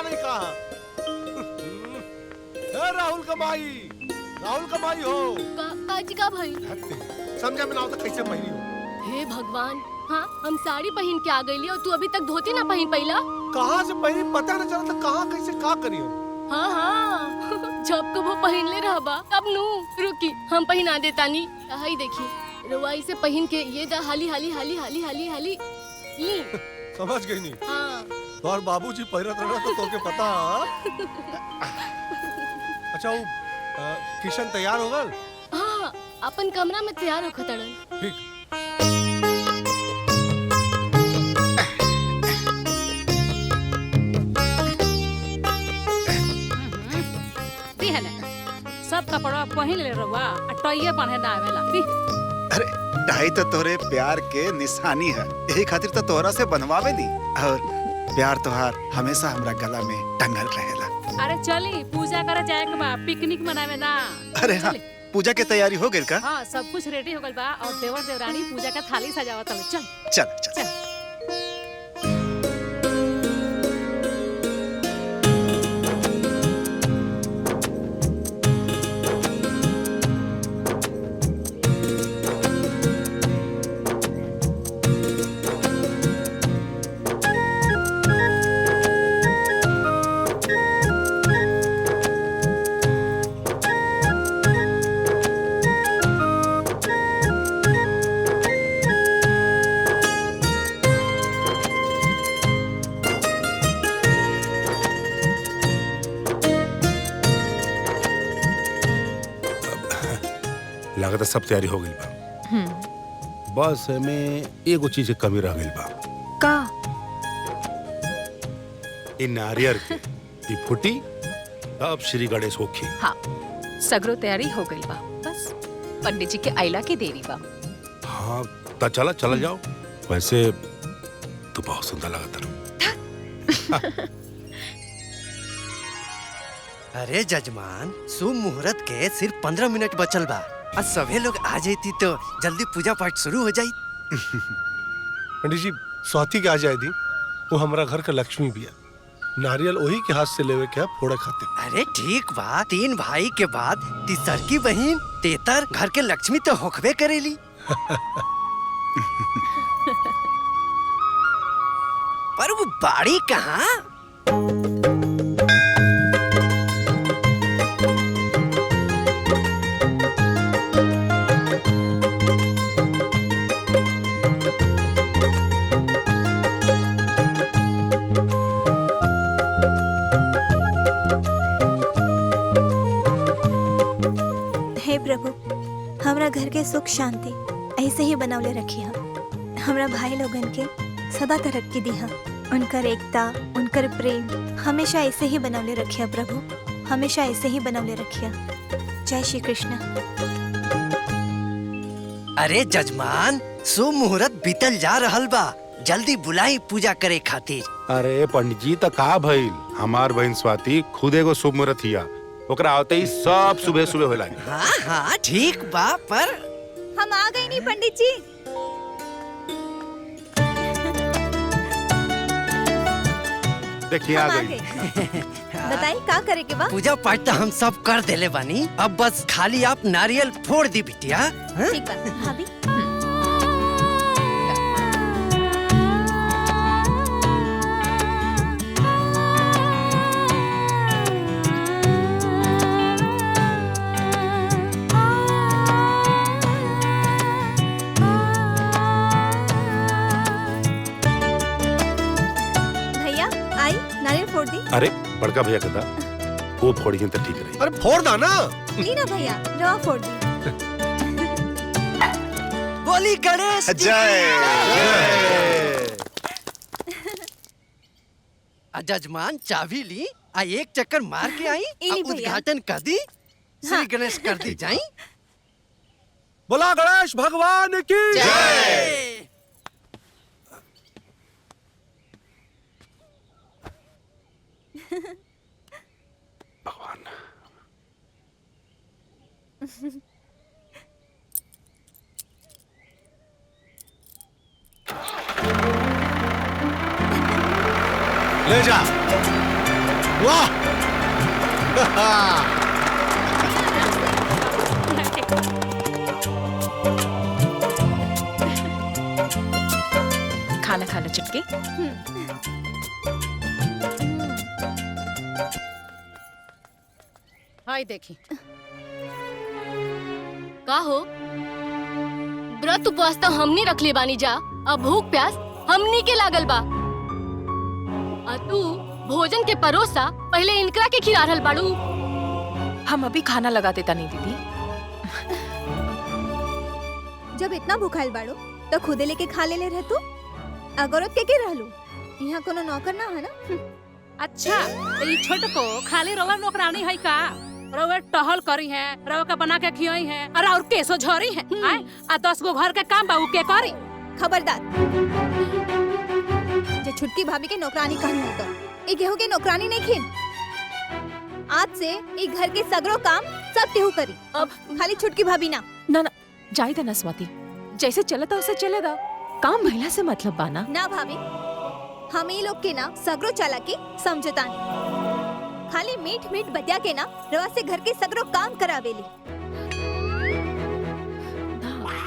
नहीं कहा। राहुल कमाई, राहुल कमाई हो। काजी का भाई समझा में ना होता कैसे पहनी हो। हे भगवान, हाँ हम साड़ी पहन के आ गई और तू अभी तक धोती ना पहन पहिला। कहाँ से पहनी पता न चला था, कहाँ कैसे का करी हम। हाँ हाँ जब को वो पहन ले रहा बा तब नू रुकी हम पहना देता नी। हाई देखी रुआई से पहन के ये दा हाली हाली हाली हाली हाली हाली समझ गई नहीं। हाँ और बाबूजी पहिरत रहा तो तोके पता। अच्छा वो किशन तैयार हो गल? हाँ अपन कमरा में तैयार हो खतड़न। ठीक। सब कपड़ा पहन ले रवा टइये बांधे ना आवेला। अरे टाई तो तोरे प्यार के निशानी है, यही खातिर तो तोरा से बनवावे दी। और प्यार तोहार हमेशा हमरा गला में टंगल रहेला। अरे चली पूजा करे जाए के बा, पिकनिक मनावे ना। अरे हाँ, पूजा के तैयारी हो गइल का? हाँ सब कुछ रेडी हो गइल बा और देवर देवरानी पूजा का थाली सजावत हवे। चल चल चल, चल। लागत सब तैयारी हो गई बा। बस में एगो चीज के कमी रह गई बा। का? इन नारियर के ई फुटी अब श्री गणेश होखी। हाँ सगरो तैयारी हो गई बा, बस पंडित जी के आइला की देरी बा। हाँ ता चला चला जाओ। वैसे तू बहुत सुंदर लगता है। अरे जजमान, शुभ मुहूर्त के सिर्फ 15 मिनट बचल बा। आज सभी लोग आ जाती तो जल्दी पूजा पाठ शुरू हो जाई। पंडित जी स्वाति के आ जाए दी, वो हमारा घर का लक्ष्मी भी है। नारियल वही के हाथ से लेवे के फोड़े खाते। अरे ठीक बा, 3 भाई के बाद तीसर की बहन तेतर घर के लक्ष्मी तो होखबे करेली। पर वो बाड़ी कहाँ? प्रभु हमरा घर के सुख शांति ऐसे ही बनौले रखिए। हमरा भाई लोगन के सदा तरक्की दिहा, उनकर एकता उनकर प्रेम हमेशा ऐसे ही बनौले रखिए प्रभु, हमेशा ऐसे ही बनौले रखिए। जय श्री कृष्ण। अरे जजमान, शुभ मुहूर्त बीतल जा रहल बा, जल्दी बुलाई पूजा करे खातिर। अरे पंडित जी तो का भइल, हमार बहन स्वाति खुद एगो शुभ मुहूर्त हिया, ओकरा आते ही सब सुबह सुबह होला। हाँ हाँ ठीक बा, पर हम आ गए नहीं पंडित जी। देखिए आ गई। बताइए का करे के बा? पूजा पाठ तो हम सब कर देले बानी, अब बस खाली आप नारियल फोड़ दी बिटिया। ठीक बा भाभी। अरे बड़का भैया कहता वो फोड़ी तो ठीक रही। अरे फोड़ दा ना। नहीं ना भैया, रवा फोड़ दी। बोली गणेश जय। जजमान चाबी ली, एक चक्कर मार के आई, उद्घाटन कर दी, श्री गणेश कर दी जाई। बोला गणेश भगवान की जय। भगवान ले जा। वाह खाना खाना चुटकी। हाय देखी का हो व्रत उपवास तो हमनी रख ले बानी जा, अब भूख प्यास हमनी के लागल बा। आ तू भोजन के परोसा पहले इनकरा के खिला रहल बाड़ू। हम अभी खाना लगा देता नहीं दीदी। जब इतना भूखाइल बाड़ो तो खुदे लेके खा ले रह तू। अगरत के रहलू यहाँ कोनो नौकर ना है ना। अच्छा तो ये छोट को खाली रवा नौकरानी है का? रवा टहल करी है, रवा का बना के खियाई है, और केसो झरी है। आ 10 गो घर के काम बा उ के करी। खबरदार, जे छुटकी भाभी के नौकरानी कहनी हो तो ये गेहूं के नौकरानी नहीं खिन। आज से ये घर के सगरो काम सब केहू करी, अब खाली छुटकी भाभी ना। ना ना जाई ना स्वाति, जैसे चले था वैसे चले दा। काम महिला से मतलब बाना ना भाभी, हम ये लोग के ना सगरो चला के समझता नहीं। खाली मीठ मीठ बतिया के ना रवा से घर के सगरो काम करावेली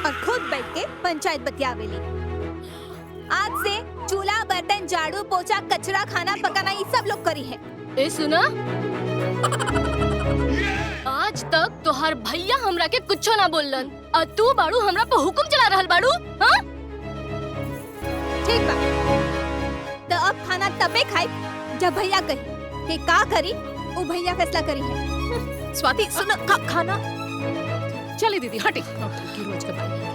और खुद बैठ के पंचायत बतियावेली। आज से चूल्हा बर्तन झाड़ू पोछा कचरा खाना पकाना ये सब लोग करी है। ए सुना, आज तक तोहर भैया हमरा के कुछो ना बोलन, और तू बाड़ू हमरा पे हुकुम चला रहल बाड़ू। हाँ ठीक बा, तो अब खाना तबे खाई जब भैया कही कि का करी, वो भैया फैसला करी है। स्वाति सुन खाना। चली दीदी हटी की रोज के बाई।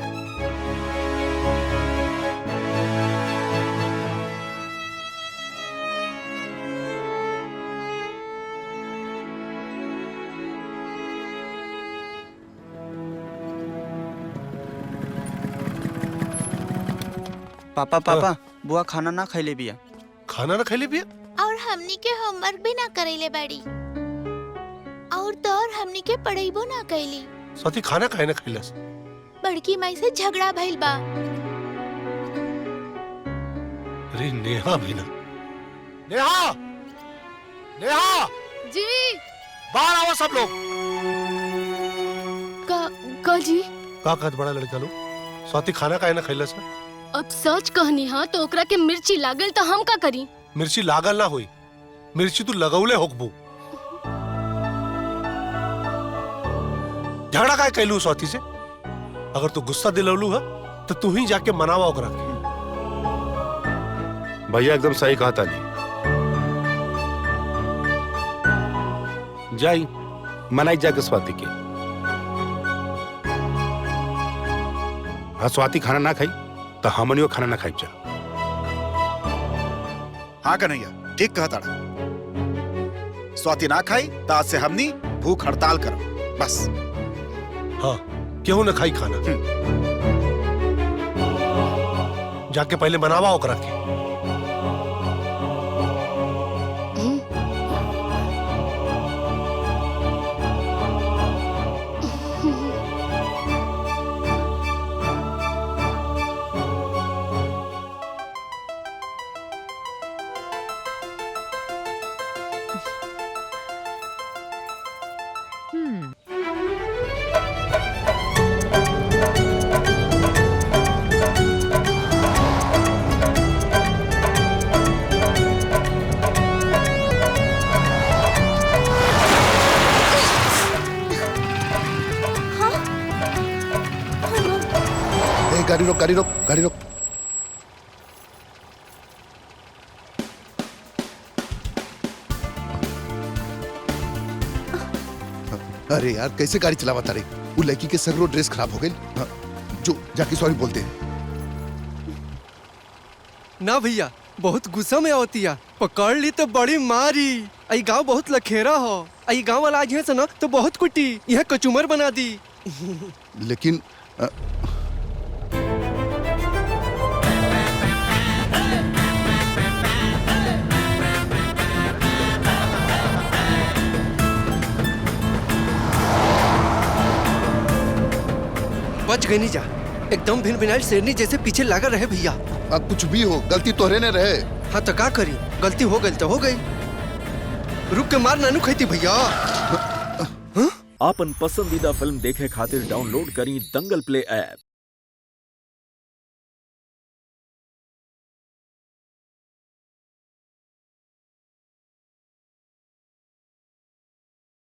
पापा पापा बुआ खाना ना खैले बिया। खाना ना खैले बिया और हमनी के होमवर्क भी ना करेले बाड़ी, और तो और हमनी के पढ़ाईबो ना कैली। स्वाति खाना खाए ना खैलस। बड़की माई से झगड़ा भइल बा। अरे नेहा भी ना। नेहा, नेहा जी बाहर आओ सब लोग। का जी का कहत बड़ा लड़का लोग, स्वाति खाना खाए ना खैलस। अब सच कहनी हा तो ओकरा के मिर्ची लागल तो हम का करी? मिर्ची लागल ना होई, मिर्ची तू लगौले होकबू। झगड़ा काय कैलू स्वाति से? अगर तू गुस्सा दिलौलू है तो तू ही जाके मनावा ओकरा के। भैया एकदम सही कहा ताली। जाई मनाई जाके स्वाति के। हाँ स्वाति खाना ना खाई तो हमनियो खाना ना खाई जा। हाँ कन्हैया ठीक कहा ताड़ा। स्वाति ना खाई तो आज से हमनी भूख हड़ताल करो बस। हाँ क्यों न खाई खाना, जाके पहले मनावा ओकरा के। गाड़ी रोक गाड़ी रोक गाड़ी रोक। अरे यार कैसे गाड़ी चलावा तारे? वो लड़की के सगरो ड्रेस खराब हो गई। जो जाके सॉरी बोलते हैं। ना भैया बहुत गुस्सा में होती है, पकड़ ली तो बड़ी मारी। आई गांव बहुत लखेरा हो, आई गांव वाला आज से ना तो बहुत कुटी, यह कचूमर बना दी। लेकिन बच गई नहीं जा, एकदम भिन भिनाइल शेरनी जैसे पीछे लगा रहे भैया। अब कुछ भी हो गलती तोहरे ने रहे। हाँ तो का करी, गलती हो गई तो हो गई। रुक के मार नानू खाती भैया। आपन पसंदीदा फिल्म देखे खातिर डाउनलोड करी दंगल प्ले ऐप।